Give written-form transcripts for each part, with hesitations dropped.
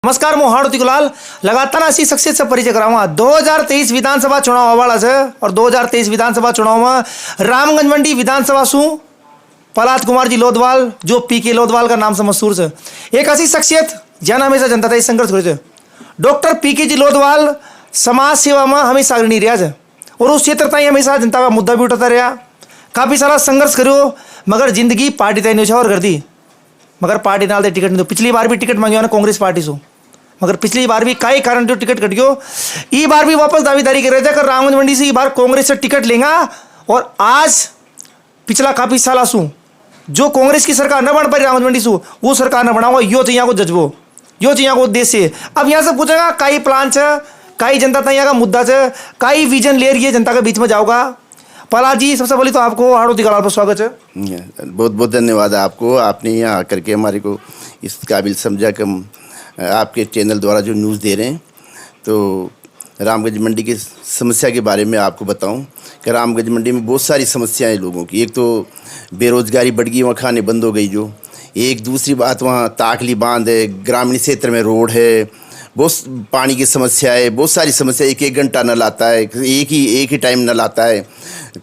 नमस्कार, मैं हाड़ू तिकुलाल लगातार ऐसी शख्सियत से परिचय कराऊंगा। 2023 विधानसभा चुनाव आवाड़ा है और 2023 विधानसभा चुनाव में रामगंज मंडी विधानसभा सू प्रहलाद कुमार जी लोधवाल, जो पीके लोधवाल का नाम से मशहूर है, एक ऐसी शख्सियत जन हमेशा जनता था संघर्ष करे। डॉक्टर पीके जी लोधवाल समाज सेवा में हमेशा अग्रणी रहा है और उस क्षेत्र ताई हमेशा जनता का मुद्दा भी उठाता रहा। काफ़ी सारा संघर्ष करो मगर जिंदगी पार्टी तय नहीं और कर दी, मगर पार्टी नाल टिकट नहीं दो। पिछली बार भी टिकट मांगे कांग्रेस पार्टी से, मगर पिछली बार भी कई कारण जो टिकट कट गयो। ई बार भी वापस दावेदारी कर रहे थे कि रामगंज मंडी से ई बार कांग्रेस से टिकट लेगा। और आज पिछला काफी साल आसू जो कांग्रेस की सरकार न बन पाई रामगंज मंडी से, वो सरकार न बनाओ यो चाहिए को जज्बो, यो चाहिए को उद्देश्य। अब यहाँ से पूछेगा कई प्लान है, कई जनता तैयार का मुद्दा है, कई विजन ले रही है जनता के बीच में जाओगा। प्रहलाद जी, सबसे पहले तो आपको हाड़ू तिकुलाल पर स्वागत है। बहुत बहुत धन्यवाद आपको, आपने यहाँ आकर के हमारे को इस काबिल समझा कि हम आपके चैनल द्वारा जो न्यूज़ दे रहे हैं। तो रामगंज मंडी की समस्या के बारे में आपको बताऊं कि रामगंज मंडी में बहुत सारी समस्याएं लोगों की। एक तो बेरोज़गारी बढ़ गई, वहाँ खाने बंद हो गई जो। एक दूसरी बात, वहाँ ताकली बांध है, ग्रामीण क्षेत्र में रोड है, बहुत पानी की समस्या है, बहुत सारी समस्या। एक एक घंटा नल आता है, एक ही टाइम नल आता है।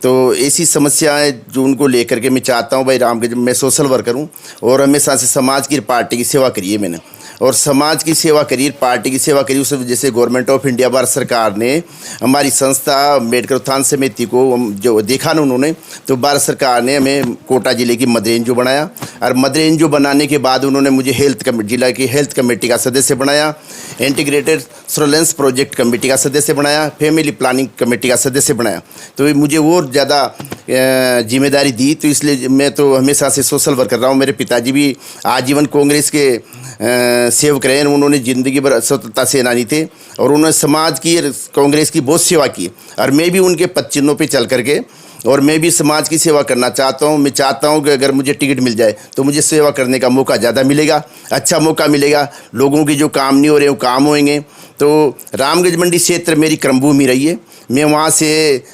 तो ऐसी समस्याएं जो उनको लेकर के मैं चाहता हूँ भाई रामगंज में सोशल वर्कर हूँ और हमेशा से समाज की पार्टी की सेवा करी है मैंने, और समाज की सेवा करी, पार्टी की सेवा करी। उस वजह से गवर्नमेंट ऑफ इंडिया भारत सरकार ने हमारी संस्था अम्बेडकर उत्थान समिति को जो देखा ना उन्होंने, तो भारत सरकार ने हमें कोटा जिले की मदर एनजीओ बनाया। और मदर एनजीओ बनाने के बाद उन्होंने मुझे जिला की हेल्थ कमेटी का सदस्य बनाया, इंटीग्रेटेड सर्वेलेंस प्रोजेक्ट कमेटी का सदस्य बनाया, फैमिली प्लानिंग कमेटी का सदस्य बनाया। तो मुझे और ज़्यादा जिम्मेदारी दी। तो इसलिए मैं तो हमेशा से सोशल वर्क कर रहा हूँ। मेरे पिताजी भी आजीवन कांग्रेस के सेवक रहे हैं, उन्होंने ज़िंदगी भर स्वतंत्रता सेनानी थे और उन्होंने समाज की कांग्रेस की बहुत सेवा की। और मैं भी उनके पद चिन्हों पर चल करके और मैं भी समाज की सेवा करना चाहता हूँ। मैं चाहता हूँ कि अगर मुझे टिकट मिल जाए तो मुझे सेवा करने का मौका ज़्यादा मिलेगा, अच्छा मौका मिलेगा। लोगों की जो काम नहीं हो रहे वो काम होंगे। तो रामगंज मंडी क्षेत्र मेरी कर्मभूमि रही है। मैं वहाँ से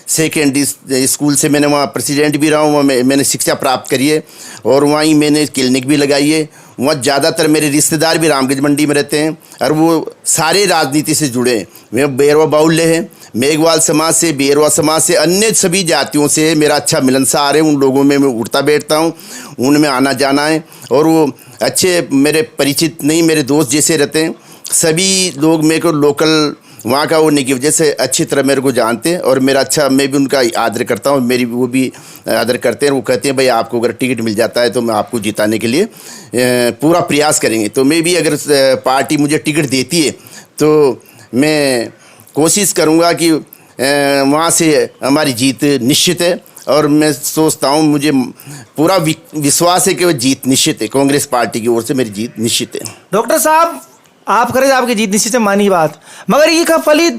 सेकेंडरी स्कूल से मैंने वहाँ प्रेसिडेंट भी रहा हूँ, मैंने शिक्षा प्राप्त करी है और वहीं मैंने क्लिनिक भी लगाई है। वहाँ ज़्यादातर मेरे रिश्तेदार भी रामगंज मंडी में रहते हैं और वो सारे राजनीति से जुड़े हैं। मैं बेरवा बाउल्य हैं, मेघवाल समाज से, बेरवा समाज से, अन्य सभी जातियों से मेरा अच्छा मिलनसार है। उन लोगों में मैं उठता बैठता हूँ, उनमें आना जाना है और वो अच्छे मेरे परिचित नहीं, मेरे दोस्त जैसे रहते हैं। सभी लोग मेरे को लोकल वहाँ का होने की वजह से अच्छी तरह मेरे को जानते हैं और मेरा अच्छा, मैं भी उनका आदर करता हूँ, मेरी वो भी आदर करते हैं। वो कहते हैं भाई आपको अगर टिकट मिल जाता है तो मैं आपको जिताने के लिए पूरा प्रयास करेंगे। तो मैं भी अगर पार्टी मुझे टिकट देती है तो मैं कोशिश करूँगा कि वहाँ से हमारी जीत निश्चित है। और मैं सोचता हूँ, मुझे पूरा विश्वास है कि वो जीत निश्चित है, कांग्रेस पार्टी की ओर से मेरी जीत निश्चित है। डॉक्टर साहब, आप करें आपकी जीत निश्चित है, मानी बात, मगर ये का फली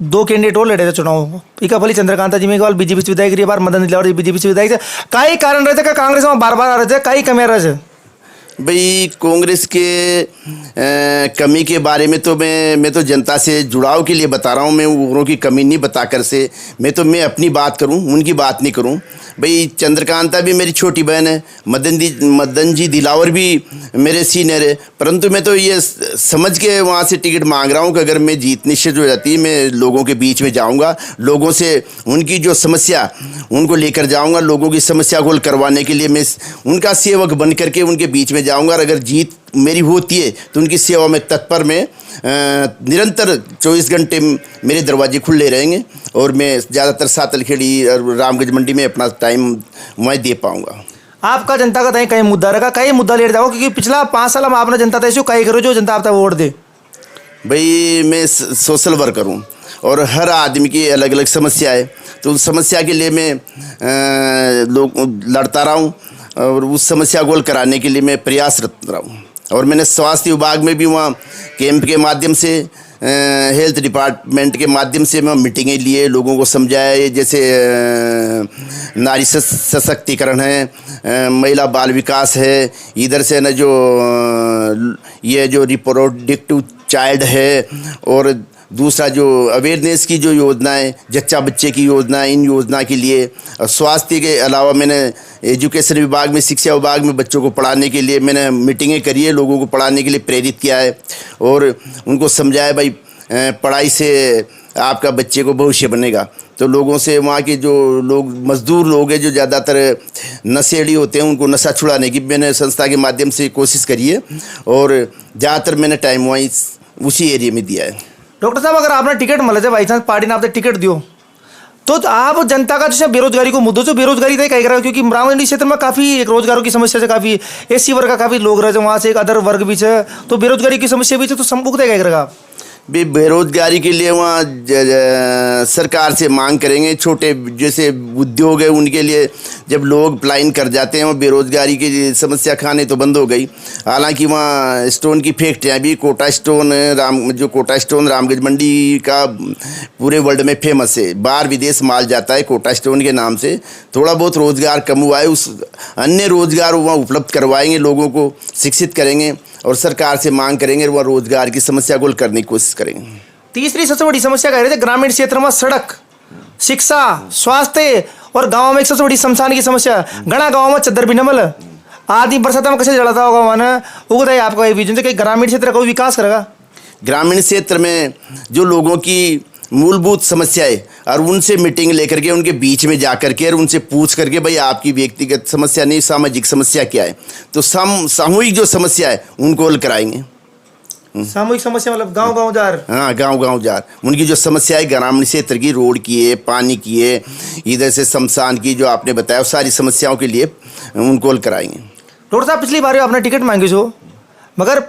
दो कैंडिडेट और लड़े थे चुनाव। इका फली चंद्रकांता जी मेघवाल बीजेपी से विधायक रही, बार मदन दिलावर जी बीजेपी से विधायक थे। कई कारण रहते का कांग्रेस में बार बार आ रहे थे, कई कमियां रहे थे। भाई कांग्रेस के कमी के बारे में तो मैं तो जनता से जुड़ाव के लिए बता रहा हूँ। मैं औरों की कमी नहीं बता कर से मैं अपनी बात करूँ, उनकी बात नहीं करूँ। भाई चंद्रकांता भी मेरी छोटी बहन है, मदन जी दिलावर भी मेरे सीनियर है, परंतु मैं तो ये समझ के वहाँ से टिकट मांग रहा हूँ कि अगर मैं जीत निश्चित हो जाती है, मैं लोगों के बीच में जाऊँगा, लोगों से उनकी जो समस्या उनको लेकर जाऊँगा, लोगों की समस्या को हल करवाने के लिए मैं उनका सेवक बन करके उनके बीच में जाऊँगा। और अगर जीत मेरी होती है तो उनकी सेवा में तत्पर में निरंतर 24 घंटे मेरे दरवाजे खुले रहेंगे और मैं ज़्यादातर सातलखेड़ी और रामगंज मंडी में अपना टाइम मैं दे पाऊँगा। आपका जनता का कहीं मुद्दा रहेगा, कई मुद्दा ले जाओ, क्योंकि पिछला 5 साल में आपने जनता तय कई करो जो जनता आपका वोट दे। भाई मैं सोशल वर्कर हूँ और हर आदमी की अलग अलग समस्या है, तो उस समस्या के लिए मैं लड़ता रहा हूँ और उस समस्या को हल कराने के लिए मैं प्रयासरत रहा हूँ। और मैंने स्वास्थ्य विभाग में भी वहाँ कैंप के माध्यम से, हेल्थ डिपार्टमेंट के माध्यम से मैं मीटिंगें लिए, लोगों को समझाया, जैसे नारी सशक्तिकरण है, महिला बाल विकास है, इधर से न जो ये जो रिप्रोडक्टिव चाइल्ड है, और दूसरा जो अवेयरनेस की जो योजना है, जच्चा बच्चे की योजना, इन योजना के लिए, और स्वास्थ्य के अलावा मैंने एजुकेशन विभाग में, शिक्षा विभाग में बच्चों को पढ़ाने के लिए मैंने मीटिंगें करी है, लोगों को पढ़ाने के लिए प्रेरित किया है और उनको समझाया भाई पढ़ाई से आपका बच्चे को भविष्य बनेगा। तो लोगों से, वहाँ के जो लोग मजदूर लोग हैं जो ज़्यादातर नशेड़ी होते हैं, उनको नशा छुड़ाने की मैंने संस्था के माध्यम से कोशिश करी है और ज़्यादातर मैंने टाइम वहीं उसी एरिया में दिया है। डॉक्टर साहब, अगर आपने टिकट मिले थे बाई चांस पार्टी ने आपने टिकट दियो तो आप जनता का जैसे बेरोजगारी को मुद्दों से बेरोजगारी तय कह रहा, क्योंकि रामगंज क्षेत्र में काफ़ी एक रोजगारों की समस्या से काफ़ी एससी वर्ग का काफ़ी लोग रहे, वहाँ से एक अदर वर्ग भी है, तो बेरोजगारी की समस्या भी है, तो संमुख तय कह रहा आप बेरोजगारी के लिए वहाँ सरकार से मांग करेंगे। छोटे जैसे उद्योग है उनके लिए जब लोग पलायन कर जाते हैं, वहाँ बेरोजगारी की समस्या खाने तो बंद हो गई। हालांकि वहाँ स्टोन की फैक्ट्रियाँ भी, कोटा स्टोन कोटा स्टोन रामगंज मंडी का पूरे वर्ल्ड में फेमस है, बाहर विदेश माल जाता है कोटा स्टोन के नाम से। थोड़ा बहुत रोज़गार कम हुआ है, उस अन्य रोज़गार वहाँ उपलब्ध करवाएंगे, लोगों को शिक्षित करेंगे और सरकार से मांग करेंगे, वह रोजगार की समस्या को हल करने की कोशिश करेंगे। तीसरी सबसे बड़ी समस्या कह रहे थे ग्रामीण क्षेत्र में सड़क, शिक्षा, स्वास्थ्य और गांव में एक सबसे बड़ी शमशान की समस्या। घना गांव में चद्दर भी नमल आदमी बरसात में कैसे जलाता होगा वहाँ ना, वो बताइए आपका ये विजन कि ग्रामीण क्षेत्र का विकास करेगा। ग्रामीण क्षेत्र में जो लोगों की मूलभूत समस्याएं और उनसे मीटिंग लेकर के उनके बीच में जा करके और उनसे पूछ करके भाई आपकी व्यक्तिगत समस्या नहीं, सामाजिक समस्या क्या है, तो सामूहिक जो समस्या है उनको हल कराएंगे। सामूहिक समस्या मतलब गांव गांव जार, हाँ गांव जार, उनकी जो समस्या है ग्रामीण क्षेत्र की, रोड की है, पानी की है, इधर से शमशान की जो आपने बताया, सारी समस्याओं के लिए उनको हल कराएंगे। डॉक्टर साहब, पिछली बार आपने टिकट मांगी जो, मगर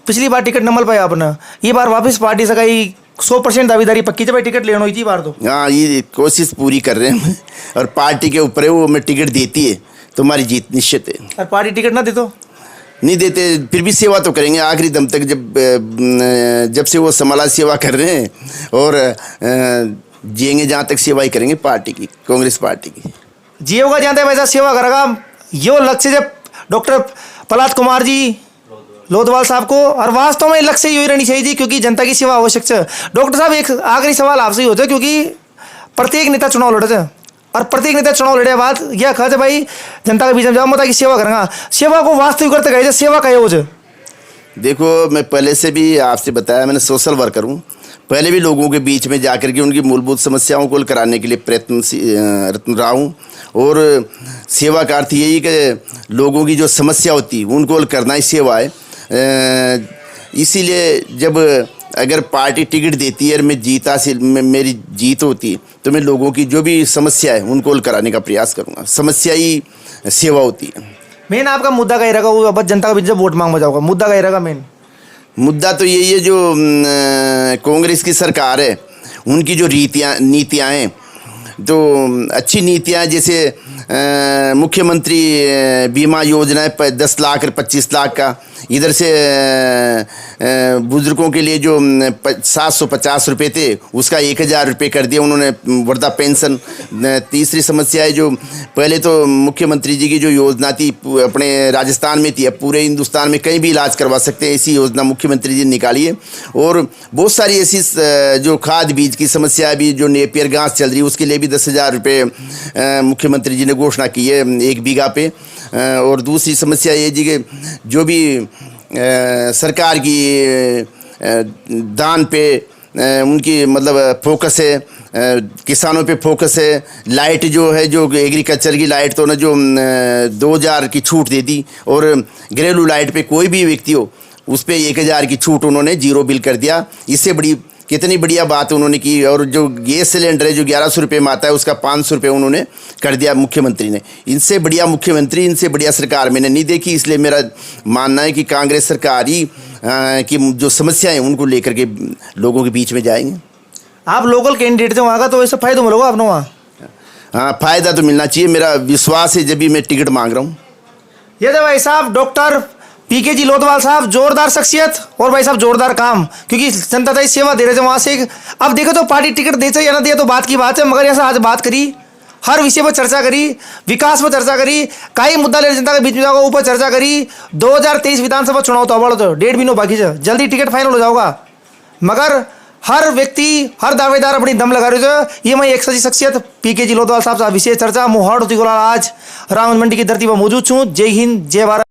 पिछली बार टिकट न मिल पाया आपने, ये बार वापस पार्टी से कही 100% दावेदारी पक्की जब टिकट लेना हुई थी बार तो। हाँ, ये कोशिश पूरी कर रहे हैं और पार्टी के ऊपर है, वो हमें टिकट देती है तो हमारी जीत निश्चित है। और पार्टी टिकट ना दे तो नहीं देते, फिर भी सेवा तो करेंगे आखिरी दम तक। जब से वो संभाला सेवा कर रहे हैं और जिएंगे जहाँ तक सेवा ही करेंगे पार्टी की, कांग्रेस पार्टी की। जियो का जानते हैं वैसा सेवा करेगा, यो लक्ष्य जब डॉक्टर प्रहलाद कुमार जी लोधवाल साहब को, और वास्तव में लक्ष्य यही रहनी चाहिए जी, क्योंकि जनता की सेवा आवश्यक है। डॉक्टर साहब, एक आखिरी सवाल आपसे ही होता है, क्योंकि प्रत्येक नेता चुनाव लड़ते हैं और प्रत्येक नेता चुनाव लड़े बाद यह कहते भाई जनता के बीच में जाओ मत कि सेवा करेंगे, सेवा को वास्तविक करते गए सेवा कहे हो। देखो, मैं पहले से भी आपसे बताया, मैंने सोशल वर्कर हूँ, पहले भी लोगों के बीच में जाकर के उनकी मूलभूत समस्याओं को हल कराने के लिए प्रयत्न रहा हूँ। और सेवा का अर्थ यही कि लोगों की जो समस्या होती है उनको हल करना ही सेवा है। इसीलिए जब अगर पार्टी टिकट देती है और मैं जीता से मेरी जीत होती है तो मैं लोगों की जो भी समस्या है उनको हल कराने का प्रयास करूँगा। समस्या ही सेवा होती है। मेन आपका मुद्दा कहीं रहेगा, वो अब जनता के बीच में वोट मांग में जाओगा, मुद्दा कहीं रहेगा मेन मुद्दा तो यही है, जो कांग्रेस की सरकार है उनकी जो नीतियाँ हैं, तो अच्छी नीतियाँ, जैसे मुख्यमंत्री बीमा योजना है 10 लाख और 25 लाख का, इधर से बुजुर्गों के लिए जो 750 रुपये थे उसका 1000 रुपये कर दिया उन्होंने, वृद्धा पेंशन। तीसरी समस्या है, जो पहले तो मुख्यमंत्री जी की जो योजना थी अपने राजस्थान में थी, अब पूरे हिंदुस्तान में कहीं भी इलाज करवा सकते हैं, ऐसी योजना मुख्यमंत्री जी ने निकाली है। और बहुत सारी ऐसी जो खाद बीज की समस्या भी, जो नेपियर घास चल रही है उसके लिए भी 10,000 रुपये मुख्यमंत्री जी ने घोषणा की है 1 बीघा पे। और दूसरी समस्या ये जी कि जो भी सरकार की दान पे उनकी मतलब फोकस है, किसानों पे फोकस है। लाइट जो है, जो एग्रीकल्चर की लाइट तो ना जो 2000 की छूट दे दी, और घरेलू लाइट पे कोई भी व्यक्ति हो उस पर 1000 की छूट उन्होंने 0 बिल कर दिया। इससे बड़ी कितनी बढ़िया बात उन्होंने की। और जो गैस सिलेंडर है जो 1100 रुपये में आता है उसका 500 रुपये उन्होंने कर दिया मुख्यमंत्री ने। इनसे बढ़िया मुख्यमंत्री, इनसे बढ़िया सरकार मैंने नहीं देखी। इसलिए मेरा मानना है कि कांग्रेस सरकार ही की जो समस्याएं हैं उनको लेकर के लोगों के बीच में जाएंगे। आप लोकल कैंडिडेट थे वहाँ का, तो ऐसा फायदा मिलेगा आपने वहाँ? हाँ, फ़ायदा तो मिलना चाहिए, मेरा विश्वास है जब भी मैं टिकट मांग रहा हूँ। ये थे भाई साहब डॉक्टर पीके जी लोधवाल साहब, जोरदार शख्सियत और भाई साहब जोरदार काम, क्योंकि जनता की सेवा दे रहे थे वहाँ से। अब देखो तो पार्टी टिकट दे या ना दे तो बात की बात है, मगर यहाँ से आज बात करी, हर विषय पर चर्चा करी, विकास पर चर्चा करी, कई मुद्दा ले जनता के बीच में जाओगा ऊपर चर्चा करी। 2023 विधानसभा चुनाव तो अवार्ड तो 1.5 महीनों बाकी है, जल्दी टिकट फाइनल हो जाओगा। मगर हर व्यक्ति हर दावेदार अपनी दम लगा रहे थे। ये मैं एक सच्ची शख्सियत PK जी लोधवाल साहब से विशेष चर्चा मोहाड़ होती आज रामगंज मंडी की धरती पर मौजूद छूँ। जय हिंद जय भारत।